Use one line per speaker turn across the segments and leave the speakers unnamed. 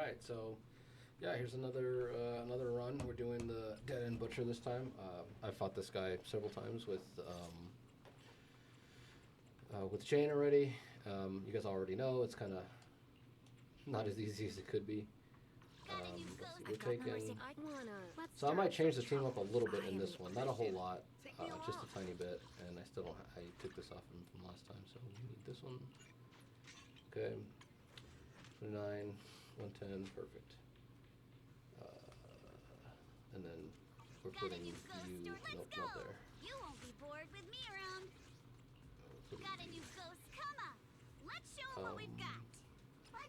Alright, so yeah, here's another another run. We're doing the Dead End Butcher this time. I've fought this guy several times with Chain already. You guys already know it's kind of not as easy as it could be. Let's see, we're taking... So I might change the stream up a little bit in this one. Not a whole lot, just a tiny bit. And I still don't... I took this off from last time, so we need this one. Okay. 29, 110, perfect. And then we're putting you... Nope, not there.
You won't be bored with me around. Got a new ghost, come on. Let's show 'em what we've got.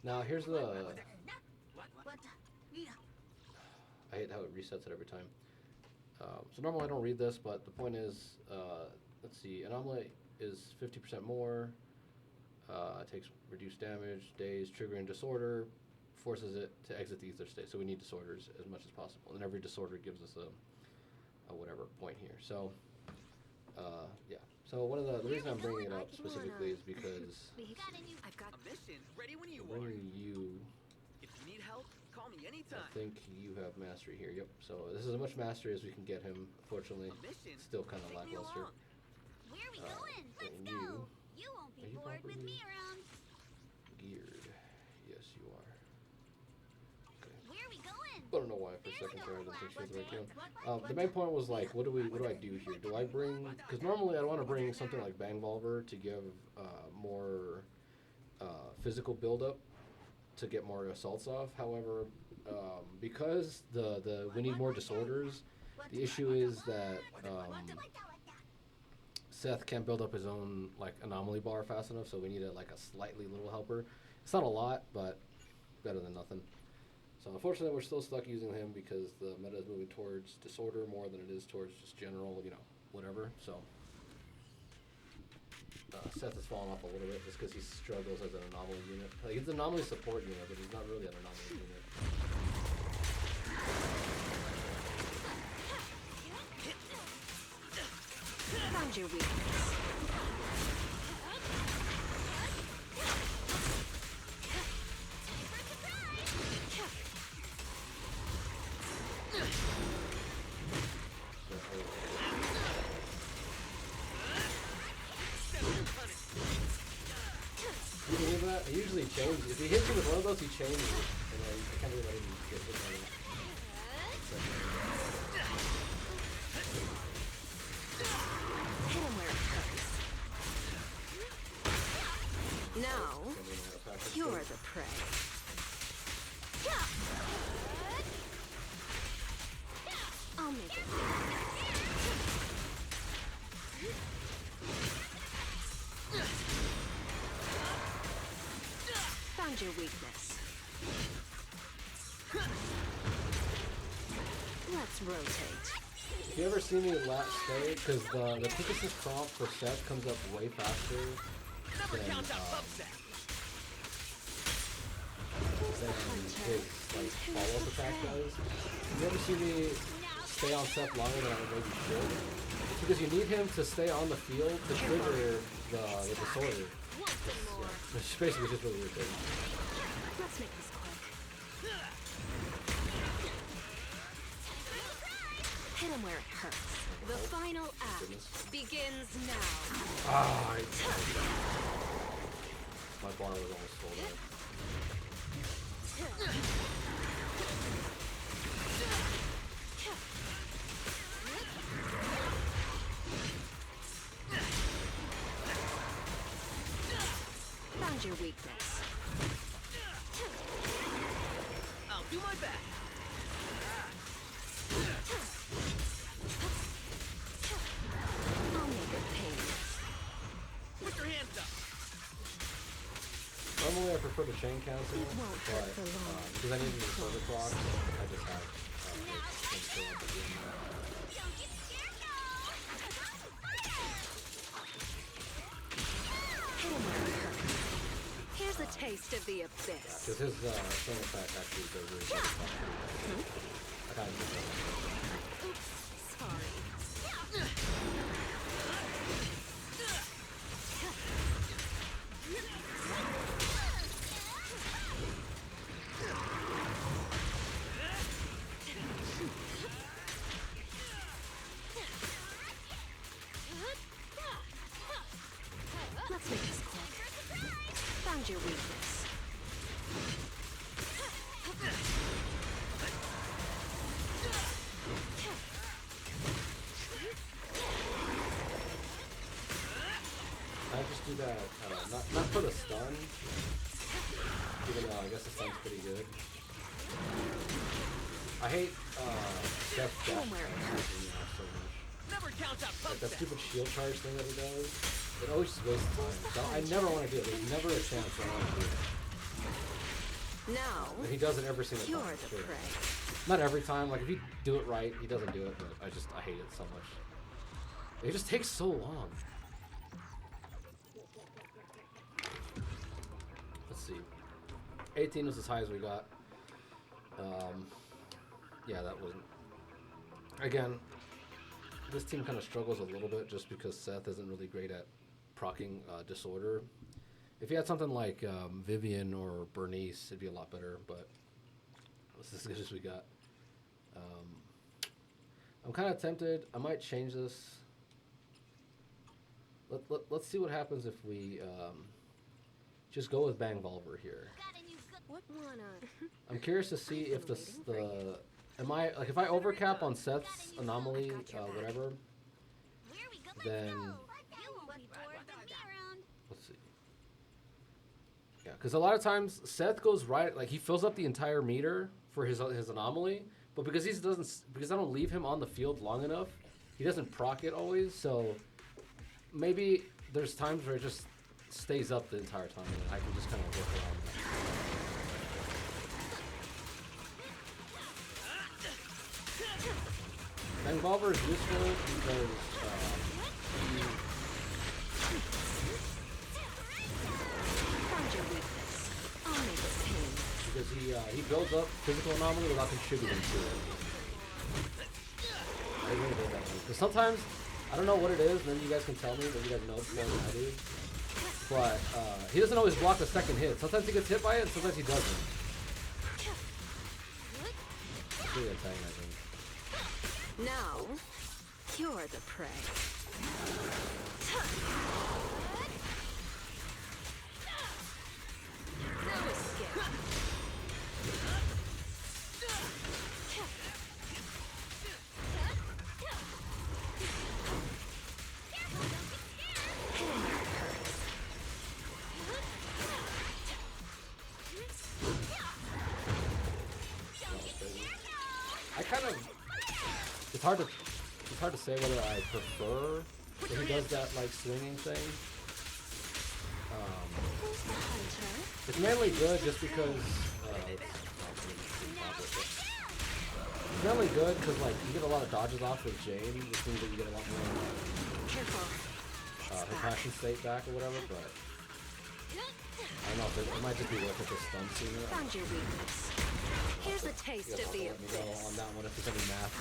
Now here's the... I hate how it resets it every time. So normally I don't read this, but the point is, let's see, Anomaly is 50% more, takes reduced damage, days, triggering disorder, forces it to exit the ether state. So we need disorders as much as possible, and every disorder gives us a whatever point here. So, yeah. So one of the reason I'm bringing it up specifically is because
I've got a mission ready when you
are. Bringing you.
If you need help, call me anytime.
I think you have mastery here. Yep. So this is as much mastery as we can get him. Fortunately, still kind of lackluster.
Where are we going? Let's go. You won't be bored with me around.
Geared. Yes, you are. Okay.
Where are we going?
I don't know why for a second there I didn't think she was the right one. The main point was like, what do I do here? Do I bring? Because normally I want to bring something like Bang Volver to give more physical buildup, to get more assaults off. However, because we need more disorders, the issue is that Seth can't build up his own like anomaly bar fast enough, so we need a slightly little helper. It's not a lot, but better than nothing. So unfortunately, we're still stuck using him because the meta is moving towards disorder more than it is towards just general, whatever. So Seth has fallen off a little bit just because he struggles as an anomaly unit. Like, he's an anomaly support unit, but he's not really an anomaly unit.
Found your weakness.
You believe that? He usually changes. If he hits you with one of those, he changes. And I can't really let him get hit by him.
Hit him where it hurts. Now, you're the prey. I'll make it. Found your weakness. Let's rotate.
If you ever see me stay, because the Pegasus prompt for Seth comes up way faster than his follow-up attack does. If you ever see me stay on Seth longer than I maybe should, it's because you need him to stay on the field to trigger the disorder. It's basically just really irritating.
Let's make this quick. Hit him where it hurts. The final act begins now.
Ah, my bar was almost full there.
Found your weakness.
I'll do my best.
I'll make it painless.
Put your hands up.
Normally I prefer to chain cancel, but because I need to disorder clock, I just have chain at the beginning.
Don't get scared now.
Hit him where it hurts. Here's a taste of the abyss.
Because his chain attack actually does really good. I kind of that.
Oops, sorry.
not for the stun. Even though I guess the stun's pretty good. I hate Seth dash so much.
Never count out
Like that
Seth.
stupid shield charge thing that he does. It always just wastes time. So I never want to do it. There's never a chance where I want to do it.
Now,
And he does it every single
you're
time.
the
Sure.
prey.
Not every time. Like if you do it right, he doesn't do it. But I hate it so much. It just takes so long. Let's see. 18 was as high as we got. Yeah, that wasn't. Again, this team kind of struggles a little bit just because Seth isn't really great at proccing disorder. If you had something like Vivian or Bernice, it'd be a lot better, but this is as good as we got. I'm kind of tempted. I might change this. Let's see what happens if we just go with Bang Volver here.
Got a new go-
What wanna?
I'm curious to see if am I like if I overcap on Seth's anomaly, whatever.
Where we go?
Then-
Let's go. You won't be bored with me around.
Let's see. Yeah, because a lot of times Seth goes right, like he fills up the entire meter for his anomaly, but because because I don't leave him on the field long enough, he doesn't proc it always. So maybe there's times where it just stays up the entire time, and I can just kind of work around that. Bang Volver is useful because
Found your weakness. I'll make it painless.
he builds up physical anomaly without contributing to it. I really hate that one. Because sometimes, I don't know what it is, maybe you guys can tell me, but you guys know more than I do. But he doesn't always block the second hit. Sometimes he gets hit by it, and sometimes he doesn't. It's really insane, I think.
Now, you're the prey. No escape.
I kind of, it's hard to say whether I prefer that he does that like swinging thing.
Who's the hunter?
It's mainly good just because it's mainly good because like you get a lot of dodges off with Jane, which means that you get a lot more
Careful.
her passion state back or whatever. But I don't know if it might just be worth it to stun sooner.
Found your weakness. Here's a taste
You guys
of the
let me go on
abyss.
that one if there's any math.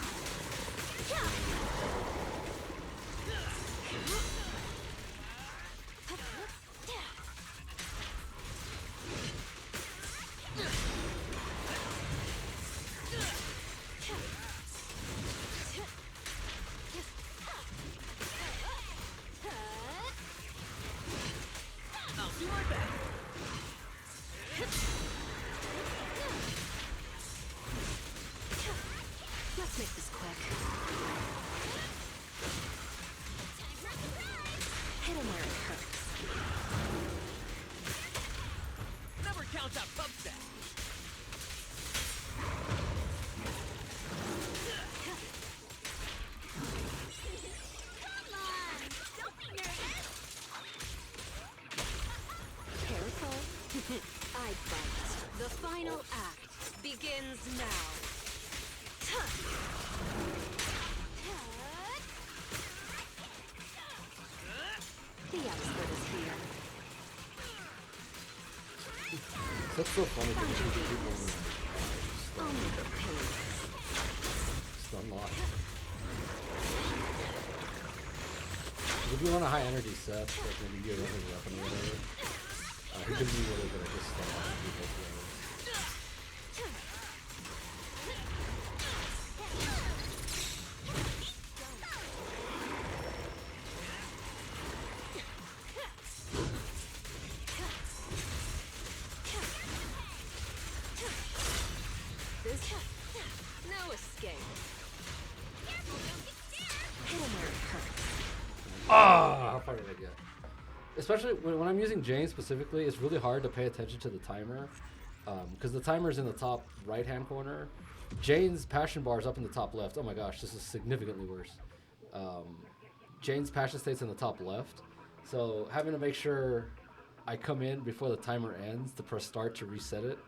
I'll do my best.
Let's make this quick. Hit him where it hurts.
Never count out Seth.
Come on! Don't be nervous!
Careful. I bite. The final act begins now. The expert is here.
That's so funny because you keep people
I'll make it painless.
stun lock. If you want a high energy Seth, like maybe you have a weapon or whatever, he can be really good at just stun locking people with weapons.
This no escape. Hit him where it hurts.
Ah, how far did I get? especially when I'm using Jane specifically, it's really hard to pay attention to the timer, because the timer's in the top right-hand corner. Jane's passion bar is up in the top left. Oh my gosh, this is significantly worse. Jane's passion state's in the top left, so having to make sure I come in before the timer ends to press start to reset it.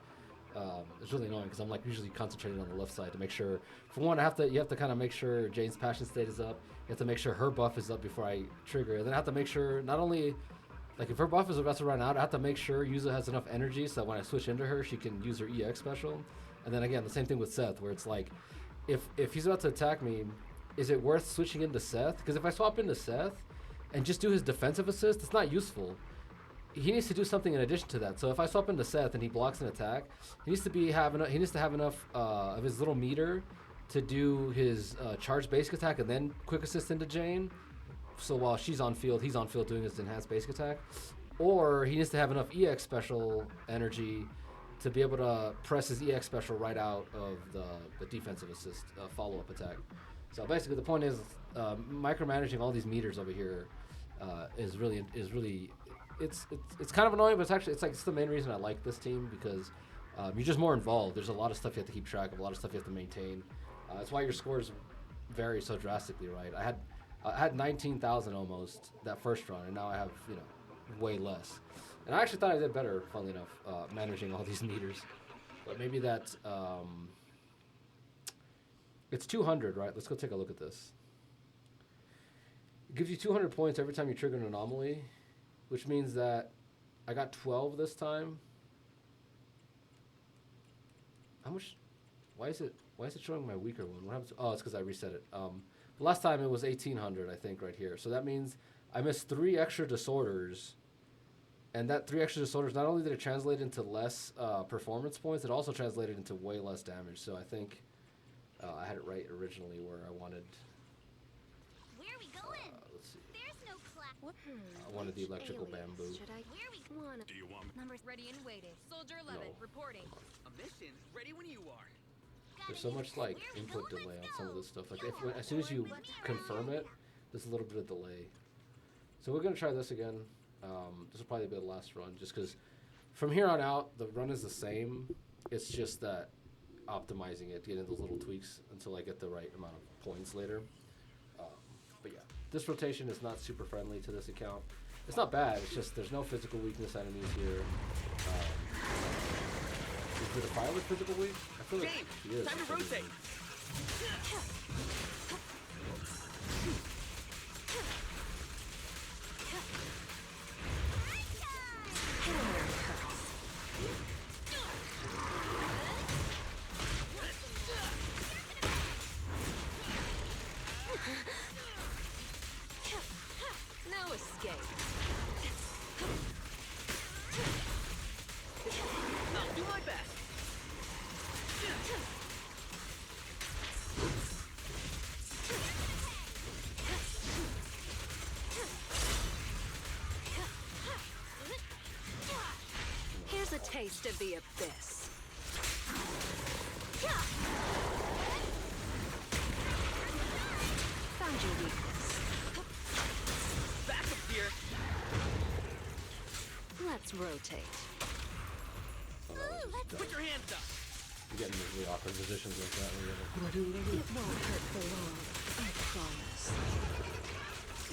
It's really annoying because I'm like usually concentrating on the left side to make sure. For one, you have to kind of make sure Jane's passion state is up. You have to make sure her buff is up before I trigger. And then I have to make sure not only, like if her buff is about to run out, I have to make sure Yuzuha has enough energy so that when I switch into her, she can use her EX special. And then again, the same thing with Seth, where it's like, if he's about to attack me, is it worth switching into Seth? Because if I swap into Seth and just do his defensive assist, it's not useful. He needs to do something in addition to that. So if I swap into Seth and he blocks an attack, he needs to have enough of his little meter to do his charged basic attack and then quick assist into Jane. So while she's on field, he's on field doing his enhanced basic attack. Or he needs to have enough EX special energy to be able to press his EX special right out of the defensive assist follow-up attack. So basically the point is micromanaging all these meters over here is really it's kind of annoying, but it's the main reason I like this team, because you're just more involved. There's a lot of stuff you have to keep track of, a lot of stuff you have to maintain. That's why your scores vary so drastically, right? I had 19,000 almost that first run, and now I have way less. And I actually thought I did better, funnily enough, managing all these meters. But maybe that it's 200, right? Let's go take a look at this. It gives you 200 points every time you trigger an anomaly, which means that I got 12 this time. How much? Why is it showing my weaker one? What happens? Oh, it's because I reset it. Last time it was 1,800, I think, right here. So that means I missed 3 extra disorders, and that 3 extra disorders, not only did it translate into less performance points, it also translated into way less damage. So I think I had it right originally where I wanted.
Where are we going?
Let's see.
There's no class.
I wanted the electrical bamboo.
Should I
Where are we
want
Do you want
numbers?
ready and waiting? Soldier 11
No.
reporting.
A mission ready when you are.
There's so much like input delay on some of this stuff. Like as soon as you confirm it, there's a little bit of delay. So we're gonna try this again. This will probably be the last run, just because from here on out the run is the same. It's just that optimizing it, getting those little tweaks until I get the right amount of points later. But yeah, this rotation is not super friendly to this account. It's not bad. It's just there's no physical weakness enemies here. Is it a pilot physical weak? I feel like she is.
Time to rotate.
Hit 'em where it hurts. No escape.
I'll do my best.
Here's a taste of the abyss. Found your weakness.
Back up here.
Let's rotate.
Put your hands up.
You get in these really awkward positions like that. Where you're like, what do I do?
It won't hurt for long, I promise.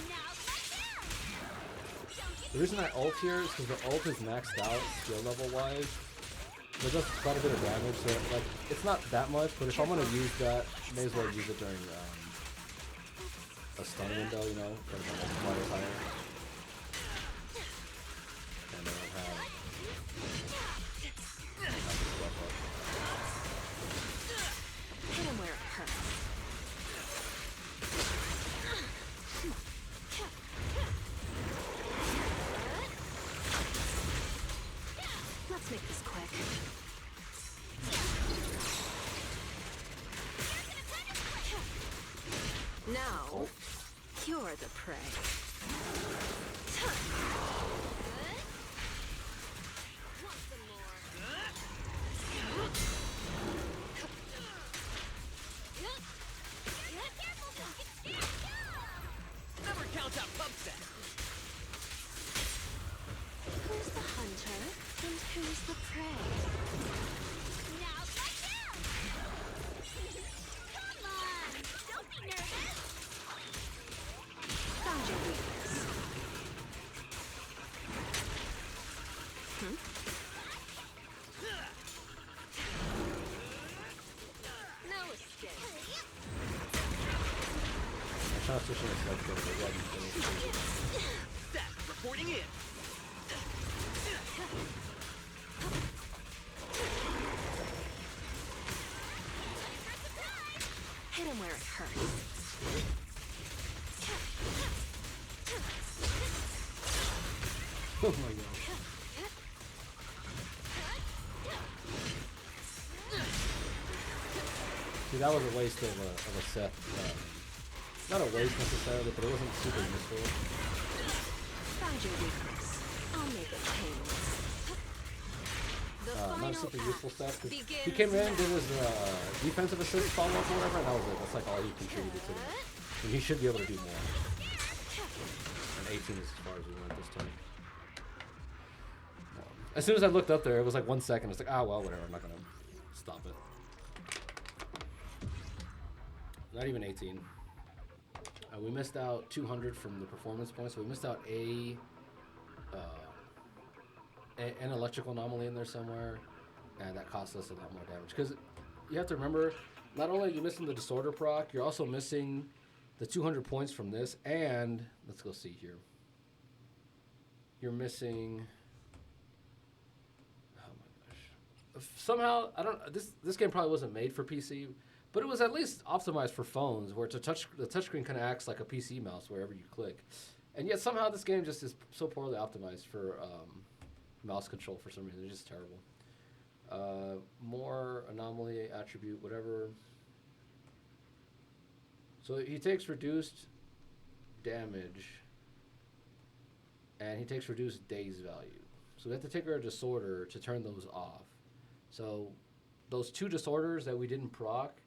Now let down.
The reason I ult here is because the ult is maxed out skill level wise. It does quite a bit of damage, so like it's not that much, but if I'm gonna use that, may as well use it during a stun window, you know, because my multiplier is higher. And then I'll have this buff up.
Hit 'em where it hurts. Let's make this quick. Now, you're the prey. Want some more?
Never count out pub set.
not switching it like this.
Seth, reporting in.
Hit him where it hurts.
Oh my gosh. See, that was a waste of a Seth. Not a waste necessarily, but it wasn't super useful.
Found your weakness. I'll make it painless. The
Not a
final
super
act
useful Seth. 'Cause he
begins
came in,
now.
did his defensive assist follow-up or whatever, and that was it. That's like all he contributed to them. And he should be able to do more. And 18 is as far as we went this time. As soon as I looked up there, it was like 1 second. It's like, ah, well, whatever. I'm not going to stop it. Not even 18. We missed out 200 from the performance points, so we missed out an electrical anomaly in there somewhere, and that cost us a lot more damage. Because you have to remember, not only are you missing the disorder proc, you're also missing the 200 points from this, and let's go see here. You're missing. Oh my gosh! Somehow I don't. This game probably wasn't made for PC. But it was at least optimized for phones, where the touchscreen kind of acts like a PC mouse wherever you click. And yet somehow this game just is so poorly optimized for mouse control for some reason. It's just terrible. More anomaly, attribute, whatever. So he takes reduced damage, and he takes reduced daze value. So we have to take our disorder to turn those off. So those 2 disorders that we didn't proc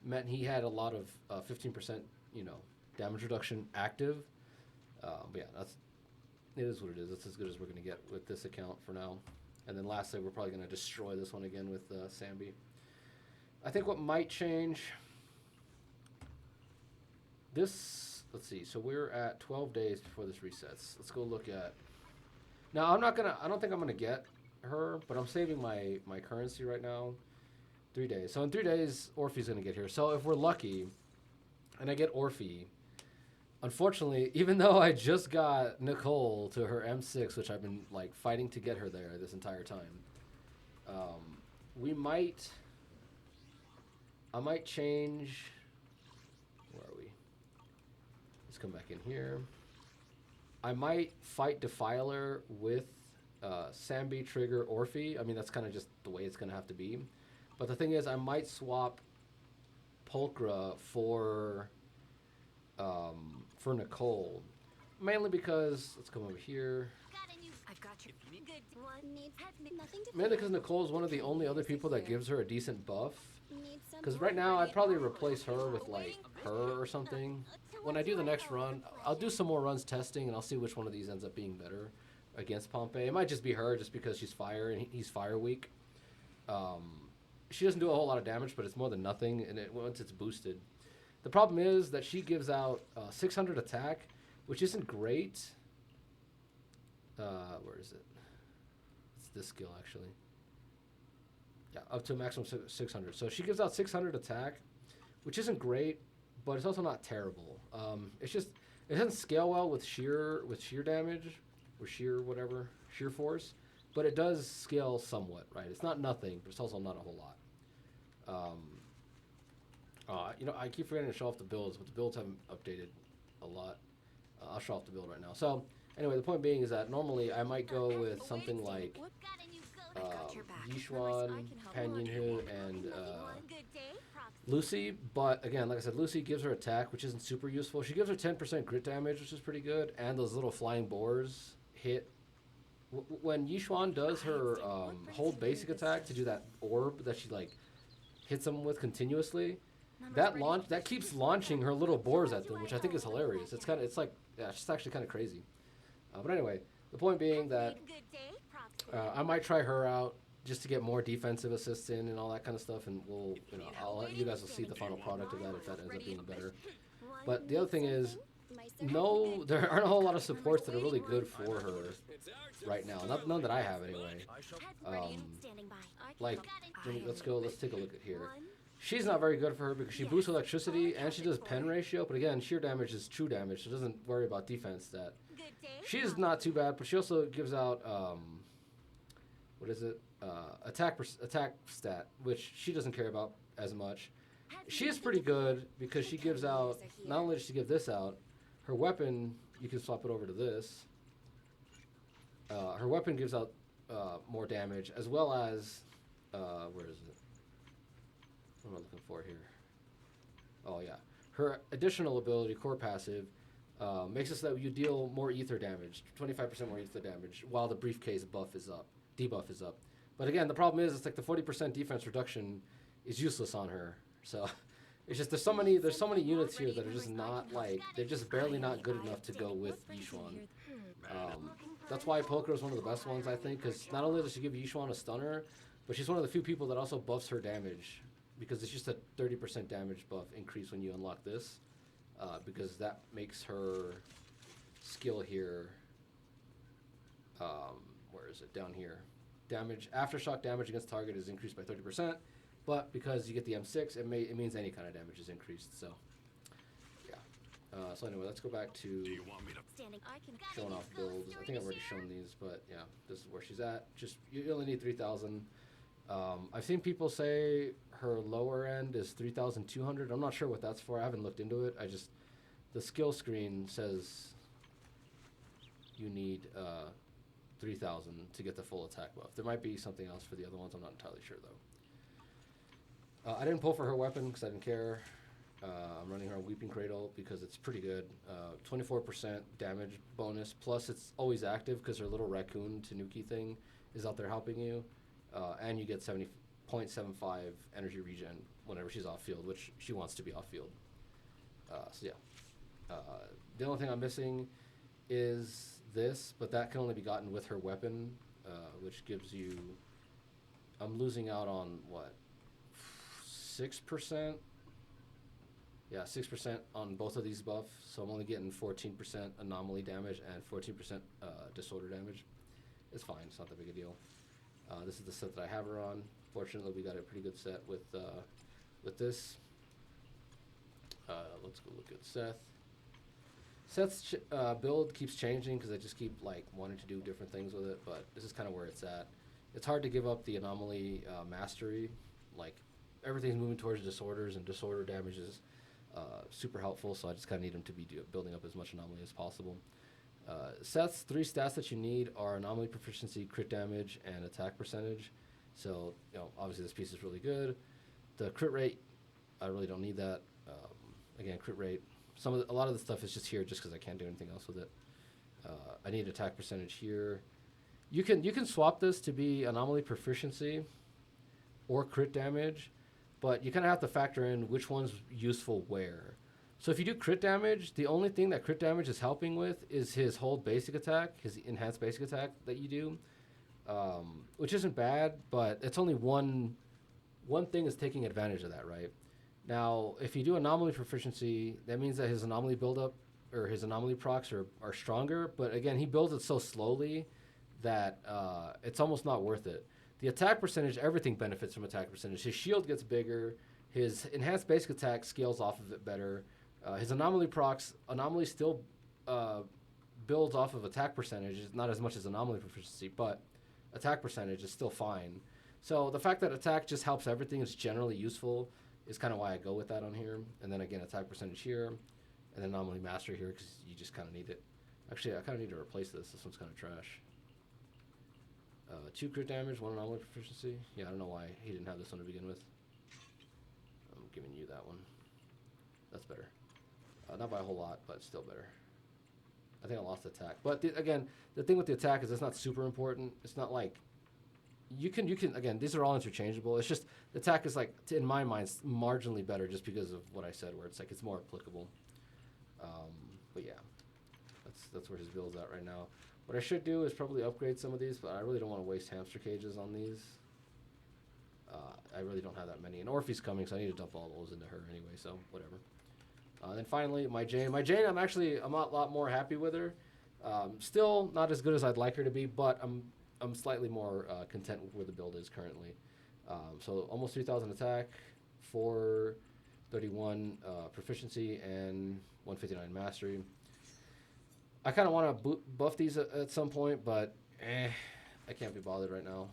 meant he had a lot of 15%, damage reduction active. But yeah, it is what it is. That's as good as we're going to get with this account for now. And then lastly, we're probably going to destroy this one again with Sambi. I think what might change this, let's see. So we're at 12 days before this resets. Let's go look at. Now I don't think I'm going to get her, but I'm saving my currency right now. 3 days. So in 3 days, Orphe's going to get here. So if we're lucky, and I get Orphe, unfortunately, even though I just got Nicole to her M6, which I've been like fighting to get her there this entire time, I might change. Where are we? Let's come back in here. I might fight Defiler with Sambi, Trigger, Orphe. I mean, that's kind of just the way it's going to have to be. But the thing is, I might swap Pulchra for Nicole, mainly because let's come over here.
I've got you.
Good one. Need pet. Nothing to
Mainly because Nicole is one of the only other people that gives her a decent buff. Because right now, I'd probably replace her with like her or something. When I do the next run, I'll do some more runs testing, and I'll see which one of these ends up being better against Pompey. It might just be her, just because she's fire and he's fire weak. She doesn't do a whole lot of damage, but it's more than nothing, and once it's boosted. The problem is that she gives out 600 attack, which isn't great. Where is it? It's this skill, actually. Yeah, up to a maximum 600. So she gives out 600 attack, which isn't great, but it's also not terrible. It's just, it doesn't scale well with sheer damage, or sheer force, but it does scale somewhat, right? It's not nothing, but it's also not a whole lot. I keep forgetting to show off the builds, but the builds haven't updated a lot. I'll show off the build right now. So, anyway, the point being is that normally I might go with something like Yishuan, Panyinhu, and Lucy. But again, like I said, Lucy gives her attack, which isn't super useful. She gives her 10% crit damage, which is pretty good, and those little flying boars hit. When Yishuan does her hold basic attack to do that orb that she like hits them with continuously, that keeps launching her little boars at them, which I think is hilarious. It's just actually kind of crazy. But anyway, the point being that I might try her out just to get more defensive assists in and all that kind of stuff, and you guys will see the final product of that if that ends up being better. But the other thing is, no, there aren't a whole lot of supports that are really good for her right now. None that I have anyway. Let's take a look at here. She's not very good for her because she boosts electricity and she does pen ratio, but again, sheer damage is true damage, so it doesn't worry about defense stat.
Good day.
She's not too bad, but she also gives out, what is it? Attack stat, which she doesn't care about as much. She is pretty good because she gives out, not only does she give this out, her weapon, you can swap it over to this. Her weapon gives out more damage, as well as, where is it? What am I looking for here? Oh yeah, her additional ability, core passive, makes it so that you deal more ether damage, 25% more ether damage, while the briefcase debuff is up. But again, the problem is, it's like the 40% defense reduction is useless on her. So it's just there's so many units here that are just not like, they're just barely not good enough to go with Yishuan. That's why Poker is one of the best ones, I think, because not only does she give Yishuan a stunner, but she's one of the few people that also buffs her damage, because it's just a 30% damage buff increase when you unlock this, because that makes her skill here, where is it, down here, damage, aftershock damage against target is increased by 30%, but because you get the M6, it means any kind of damage is increased, so, yeah. So anyway, let's go back to showing off builds. I think I've already shown these, but yeah, this is where she's at. Just, you only need 3,000. I've seen people say her lower end is 3,200. I'm not sure what that's for. I haven't looked into it. The skill screen says you need 3,000 to get the full attack buff. There might be something else for the other ones. I'm not entirely sure though. I didn't pull for her weapon because I didn't care. I'm running her on Weeping Cradle because it's pretty good. 24% damage bonus, plus it's always active because her little raccoon Tanuki thing is out there helping you. And you get 70.75 energy regen whenever she's off field, which she wants to be off field. So yeah. The only thing I'm missing is this, but that can only be gotten with her weapon, which gives you, I'm losing out on what, 6%? Yeah, 6% on both of these buffs, so I'm only getting 14% anomaly damage and 14% disorder damage. It's fine, it's not that big a deal. This is the set that I have her on. Fortunately, we got a pretty good set with this. Let's go look at Seth. Seth's build keeps changing because I just keep like wanting to do different things with it, but this is kind of where it's at. It's hard to give up the anomaly mastery. Like, everything's moving towards disorders, and disorder damage is super helpful, so I just kind of need him to be building up as much anomaly as possible. Seth's 3 stats that you need are anomaly proficiency, crit damage, and attack percentage. So, you know, obviously this piece is really good. The crit rate, I really don't need that. Again, crit rate. A lot of the stuff is just here just because I can't do anything else with it. I need attack percentage here. You can swap this to be anomaly proficiency or crit damage, but you kind of have to factor in which one's useful where. So if you do crit damage, the only thing that crit damage is helping with is his hold basic attack, his enhanced basic attack that you do, which isn't bad, but it's only one thing is taking advantage of that, right? Now, if you do anomaly proficiency, that means that his anomaly buildup or his anomaly procs are stronger, but again, he builds it so slowly that it's almost not worth it. The attack percentage, everything benefits from attack percentage. His shield gets bigger, his enhanced basic attack scales off of it better. His anomaly procs, anomaly still builds off of attack percentage, not as much as anomaly proficiency, but attack percentage is still fine. So the fact that attack just helps everything is generally useful is kind of why I go with that on here. And then again, attack percentage here, and then anomaly master here because you just kind of need it. Actually, I kind of need to replace this. This one's kind of trash. 2 crit damage, 1 anomaly proficiency. Yeah, I don't know why he didn't have this one to begin with. I'm giving you that one. That's better. Not by a whole lot, but still better. I think I lost attack. But again, the thing with the attack is it's not super important. It's not like you can again, these are all interchangeable. It's just the attack is like, in my mind, marginally better just because of what I said, where it's like it's more applicable. But yeah, that's where his build's at right now. What I should do is probably upgrade some of these, but I really don't want to waste hamster cages on these. I really don't have that many. And Orphe's coming, so I need to dump all those into her anyway, so whatever. Then finally, my Jane. My Jane, I'm a lot more happy with her. Still not as good as I'd like her to be, but I'm slightly more content with where the build is currently. So almost 3,000 attack, 431 proficiency and 159 mastery. I kind of want to buff these at some point, but I can't be bothered right now.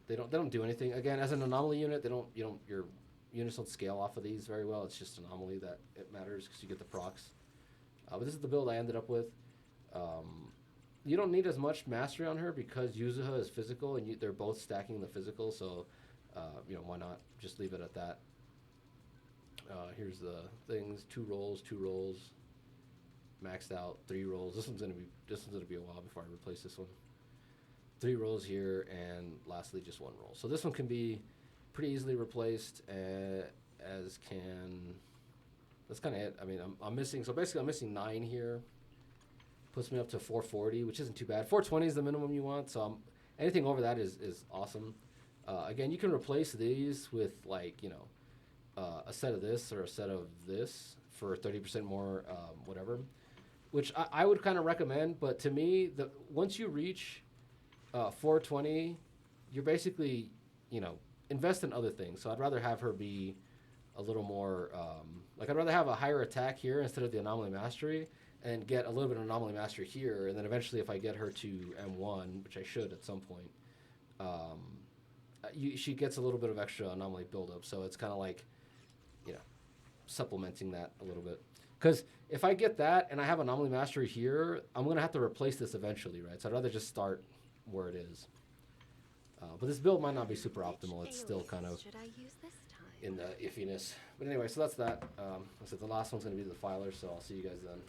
They don't do anything. Again, as an anomaly unit, your units don't scale off of these very well. It's just anomaly that it matters because you get the procs. But this is the build I ended up with. You don't need as much mastery on her because Yuzuha is physical and they're both stacking the physical, so why not just leave it at that. Here's the things: 2 rolls, maxed out, 3 rolls. This one's gonna be a while before I replace this one. 3 rolls here, and lastly just 1 roll. So this one can be pretty easily replaced, as can. That's kind of it. I mean, I'm missing. So basically, I'm missing 9 here. Puts me up to 440, which isn't too bad. 420 is the minimum you want, so anything over that is awesome. Again, you can replace these with a set of this or a set of this for 30% more whatever, which I would kind of recommend. But to me, once you reach 420, you're basically invest in other things. So I'd rather have her be a little more I'd rather have a higher attack here instead of the anomaly mastery, and get a little bit of anomaly mastery here, and then eventually if I get her to M1, which I should at some point, she gets a little bit of extra anomaly buildup. So it's kind of like, supplementing that a little bit. Because if I get that and I have anomaly mastery here, I'm going to have to replace this eventually, right? So I'd rather just start where it is. But this build might not be super optimal. It's still kind of in the iffiness. But anyway, so that's that. I said the last one's going to be the filer, so I'll see you guys then.